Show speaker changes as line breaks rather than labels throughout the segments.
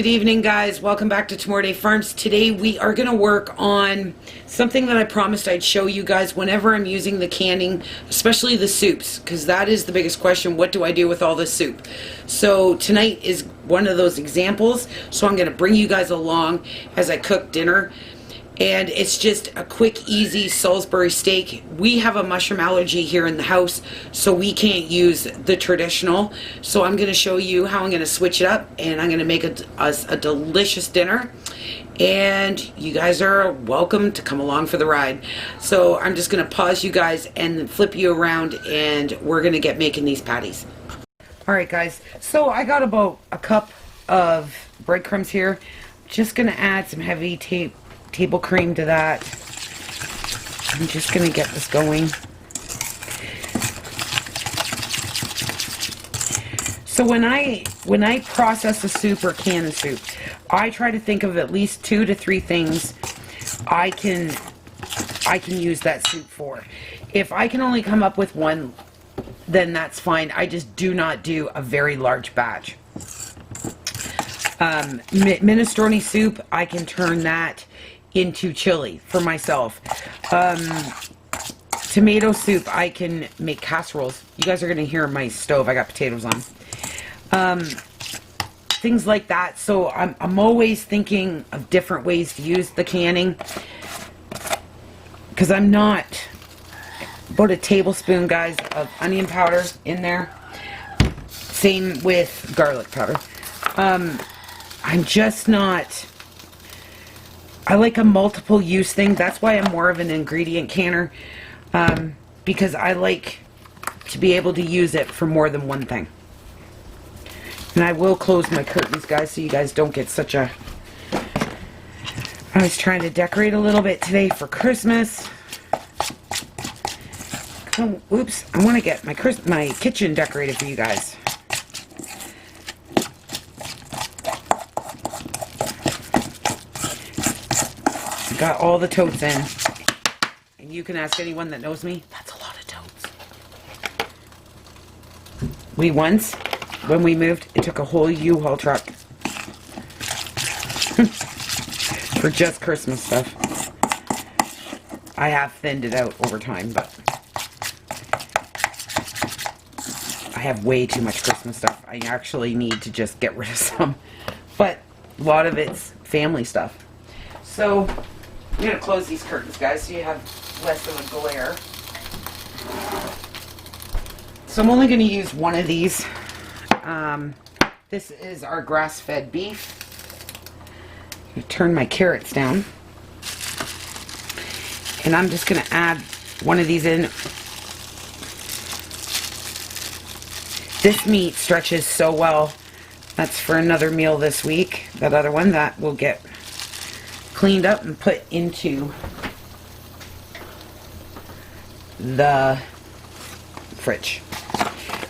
Good evening, guys. Welcome back to Tomorrow Day Farms. Today we are going to work on something that I promised I'd show you guys whenever I'm using the canning, especially the soups, because that is the biggest question. What do I do with all this soup? So tonight is one of those examples, so I'm going to bring you guys along as I cook dinner. And it's just a quick, easy Salisbury steak. We have a mushroom allergy here in the house, so we can't use the traditional. So I'm going to show you how I'm going to switch it up, and I'm going to make us a delicious dinner. And you guys are welcome to come along for the ride. So I'm just going to pause you guys and flip you around, and we're going to get making these patties. Alright guys, so I got about a cup of breadcrumbs here. Just going to add some heavy table cream to that. I'm just going to get this going. So when I process a soup or can a soup, I try to think of at least 2 to 3 things I can use that soup for. If I can only come up with one, then that's fine. I just do not do a very large batch. Minestrone soup, I can turn that into chili for myself. Tomato soup, I can make casseroles. You guys are going to hear my stove. I got potatoes on. Things like that. So I'm always thinking of different ways to use the canning, because I'm not about a tablespoon, guys, of onion powder in there. Same with garlic powder. I'm just not... I like a multiple use thing. That's why I'm more of an ingredient canner, because I like to be able to use it for more than one thing. And I will close my curtains, guys, so you guys don't get such a... I was trying to decorate a little bit today for Christmas. Oh, oops, I want to get my kitchen decorated for you guys. Got all the totes in, and you can ask anyone that knows me, that's a lot of totes. Once, when we moved, it took a whole U-Haul truck for just Christmas stuff. I have thinned it out over time, but I have way too much Christmas stuff. I actually need to just get rid of some, but a lot of it's family stuff. So I'm going to close these curtains, guys, so you have less of a glare. So I'm only going to use one of these. This is our grass-fed beef. I'm going to turn my carrots down. And I'm just going to add one of these in. This meat stretches so well. That's for another meal this week. That other one, that will get cleaned up and put into the fridge.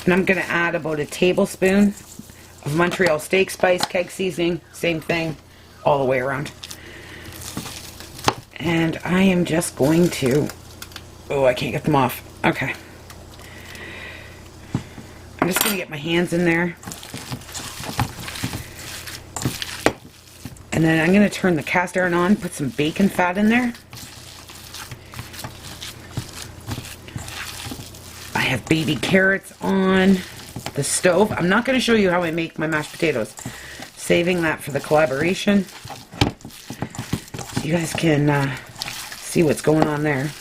And I'm going to add about a tablespoon of Montreal steak spice, keg seasoning, same thing, all the way around. And I am just going to, oh, I can't get them off. Okay. I'm just going to get my hands in there. And then I'm going to turn the cast iron on, put some bacon fat in there. I have baby carrots on the stove. I'm not going to show you how I make my mashed potatoes. Saving that for the collaboration, so you guys can see what's going on there.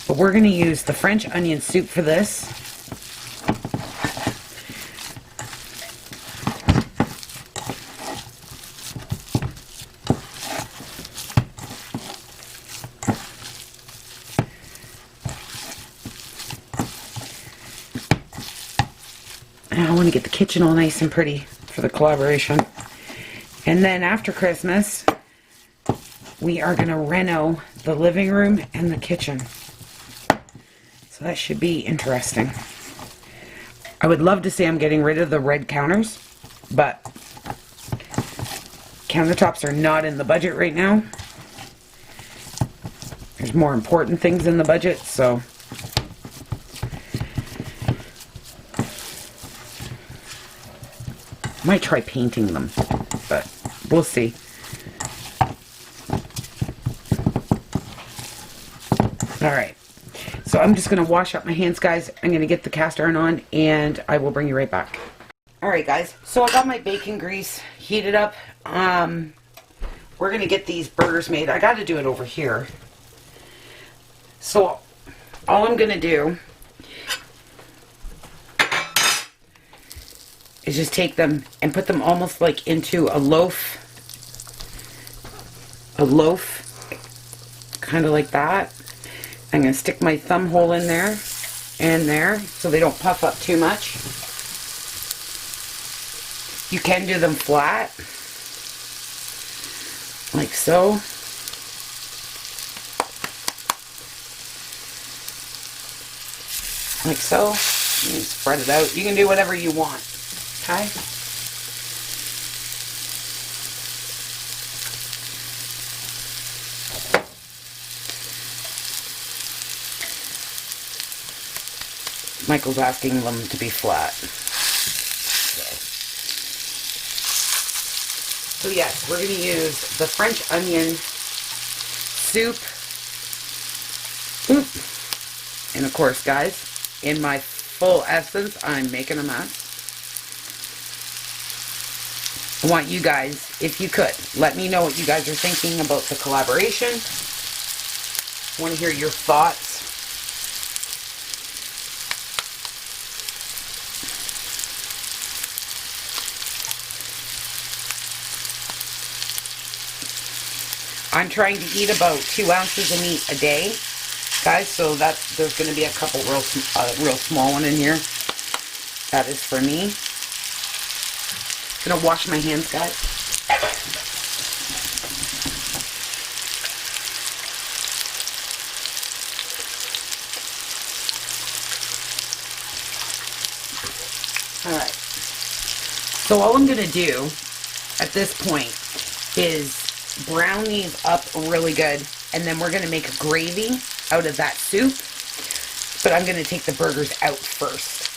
But we're going to use the French onion soup for this. I want to get the kitchen all nice and pretty for the collaboration. And then after Christmas, we are going to reno the living room and the kitchen. So that should be interesting. I would love to say I'm getting rid of the red counters, but countertops are not in the budget right now. There's more important things in the budget, so Might try painting them, but we'll see. Alright, so I'm just going to wash up my hands, guys. I'm going to get the cast iron on, and I will bring you right back. Alright, guys, so I got my bacon grease heated up. We're going to get these burgers made. I got to do it over here. So all I'm going to do is just take them and put them almost like into a loaf, kind of like that. I'm going to stick my thumb hole in there and there so they don't puff up too much. You can do them flat, like so. Like so. You can spread it out. You can do whatever you want. Okay? Michael's asking them to be flat. So yes, we're going to use the French onion soup. And of course, guys, in my full essence, I'm making a mess. I want you guys, if you could, let me know what you guys are thinking about the collaboration. I want to hear your thoughts. I'm trying to eat about 2 ounces of meat a day, guys, so there's going to be a couple real small one in here. That is for me. I'm going to wash my hands, guys. Alright. So all I'm going to do at this point is brown these up really good, and then we're going to make a gravy out of that soup, but I'm going to take the burgers out first,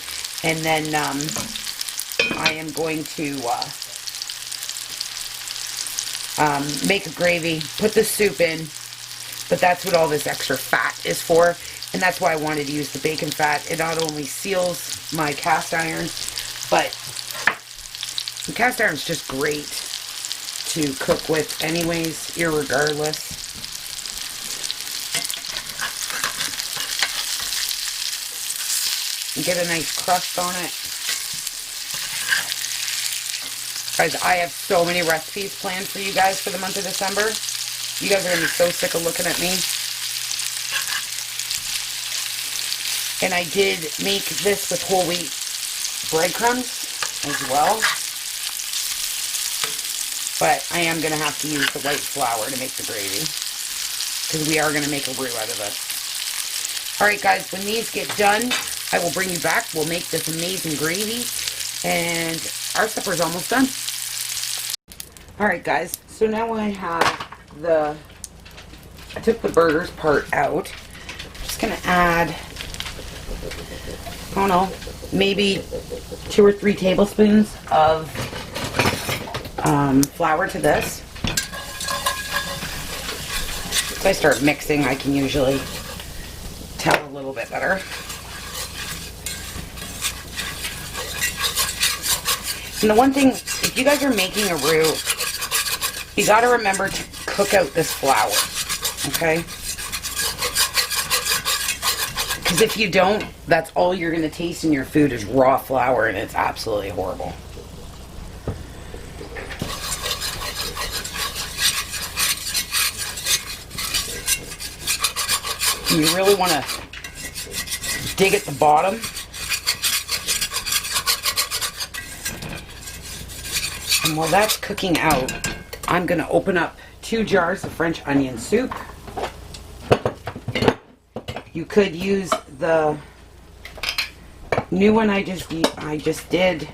and then I am going to make a gravy, put the soup in, but that's what all this extra fat is for, and that's why I wanted to use the bacon fat. It not only seals my cast iron, but the cast iron is just great to cook with anyways, irregardless. And get a nice crust on it. Guys, I have so many recipes planned for you guys for the month of December. You guys are going to be so sick of looking at me. And I did make this with whole wheat breadcrumbs as well. But I am going to have to use the white flour to make the gravy, because we are going to make a roux out of this. Alright guys, when these get done, I will bring you back. We'll make this amazing gravy, and our supper's almost done. Alright guys, so now I have I took the burgers part out. I'm just going to add, I don't know, maybe 2 or 3 tablespoons of flour to this. If I start mixing, I can usually tell a little bit better. And the one thing, if you guys are making a roux, you got to remember to cook out this flour, okay? Because if you don't, that's all you're going to taste in your food is raw flour, and it's absolutely horrible. You really want to dig at the bottom. And while that's cooking out, I'm going to open up 2 jars of French onion soup. You could use the new one I just did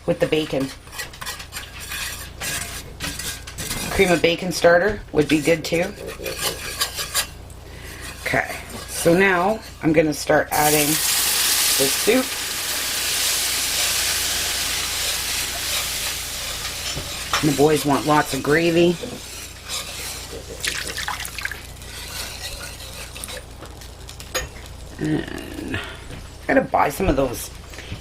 with the bacon. Cream of bacon starter would be good too. Okay, so now I'm going to start adding the soup. And the boys want lots of gravy. And I gotta buy some of those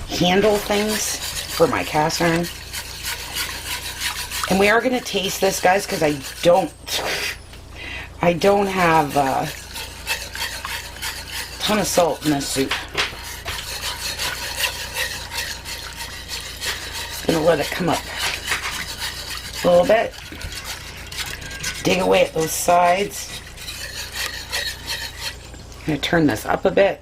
handle things for my cast iron. And we are gonna taste this, guys, because I don't have a ton of salt in this soup. Just gonna let it come up a little bit. Dig away at those sides. I'm going to turn this up a bit.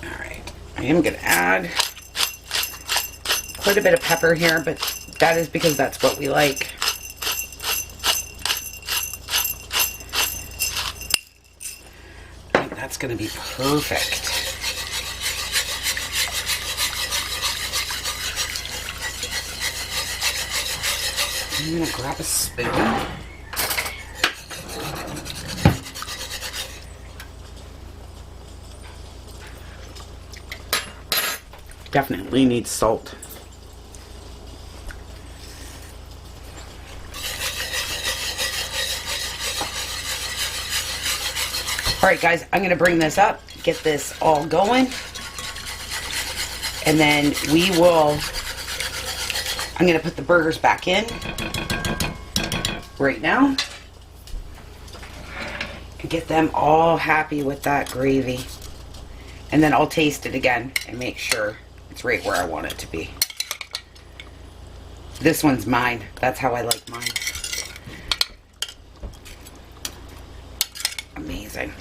Alright, I am going to add quite a bit of pepper here, but that is because that's what we like. I think that's going to be perfect. I'm going to grab a spoon. Definitely needs salt. Alright guys, I'm going to bring this up, get this all going, and then I'm going to put the burgers back in right now and get them all happy with that gravy. And then I'll taste it again and make sure it's right where I want it to be. This one's mine. That's how I like mine. Amazing.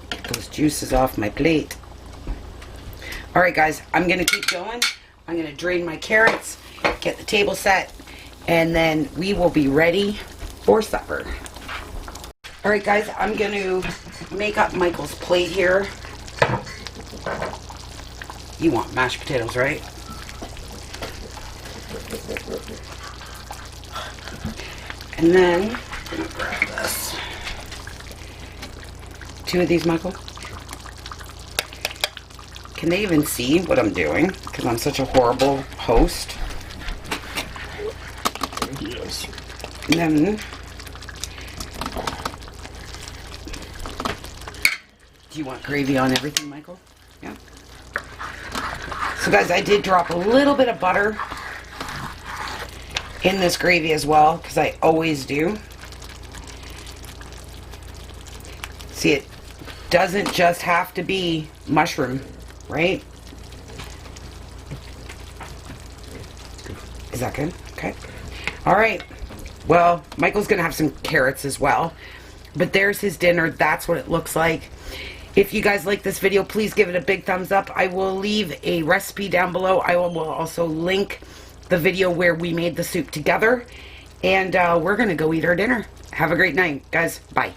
Get those juices off my plate. Alright guys, I'm going to keep going. I'm going to drain my carrots, get the table set, and then we will be ready for supper. Alright guys, I'm going to make up Michael's plate here. You want mashed potatoes, right? And then, I'm going to grab this. 2 of these, Michael. Can they even see what I'm doing? Because I'm such a horrible host.
Yes.
And then, do you want gravy on everything, Michael? Yeah. So guys, I did drop a little bit of butter in this gravy as well, because I always do. See, it doesn't just have to be mushroom, right? Is that good? Okay. All right. Well, Michael's going to have some carrots as well. But there's his dinner. That's what it looks like. If you guys like this video, please give it a big thumbs up. I will leave a recipe down below. I will also link the video where we made the soup together. And we're going to go eat our dinner. Have a great night, guys. Bye.